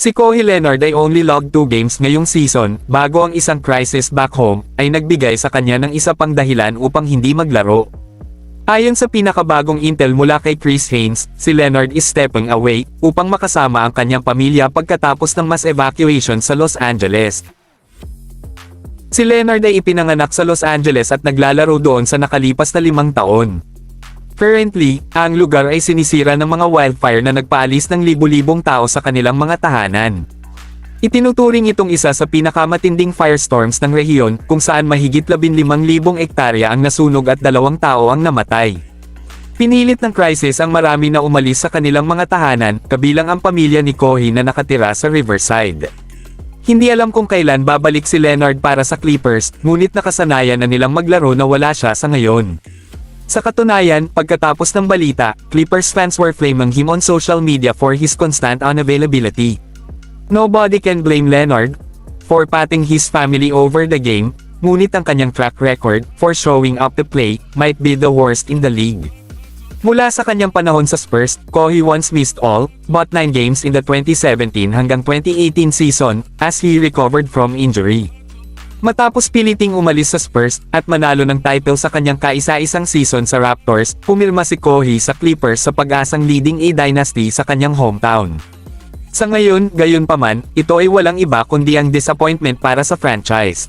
Si Kawhi Leonard ay only logged 2 games ngayong season, bago ang isang crisis back home, ay nagbigay sa kanya ng isa pang dahilan upang hindi maglaro. Ayon sa pinakabagong intel mula kay Chris Haynes, si Leonard is stepping away, upang makasama ang kanyang pamilya pagkatapos ng mass evacuation sa Los Angeles. Si Leonard ay ipinanganak sa Los Angeles at naglalaro doon sa nakalipas na 5 taon. Currently, ang lugar ay sinisira ng mga wildfire na nagpaalis ng libu-libong tao sa kanilang mga tahanan. Itinuturing itong isa sa pinakamatinding firestorms ng rehiyon, kung saan mahigit 15,000 ektarya ang nasunog at 2 tao ang namatay. Pinilit ng crisis ang marami na umalis sa kanilang mga tahanan, kabilang ang pamilya ni Kawhi na nakatira sa Riverside. Hindi alam kung kailan babalik si Leonard para sa Clippers, ngunit nakasanayan na nilang maglaro na wala siya sa ngayon. Sa katunayan, pagkatapos ng balita, Clippers fans were flaming him on social media for his constant unavailability. Nobody can blame Leonard for patting his family over the game, ngunit ang kanyang track record for showing up to play might be the worst in the league. Mula sa kanyang panahon sa Spurs, Kawhi once missed all but 9 games in the 2017 hanggang 2018 season as he recovered from injury. Matapos piliting umalis sa Spurs at manalo ng title sa kanyang kaisa-isang season sa Raptors, pumirma si Kawhi sa Clippers sa pag-asang leading a dynasty sa kanyang hometown. Sa ngayon, gayunpaman, ito ay walang iba kundi ang disappointment para sa franchise.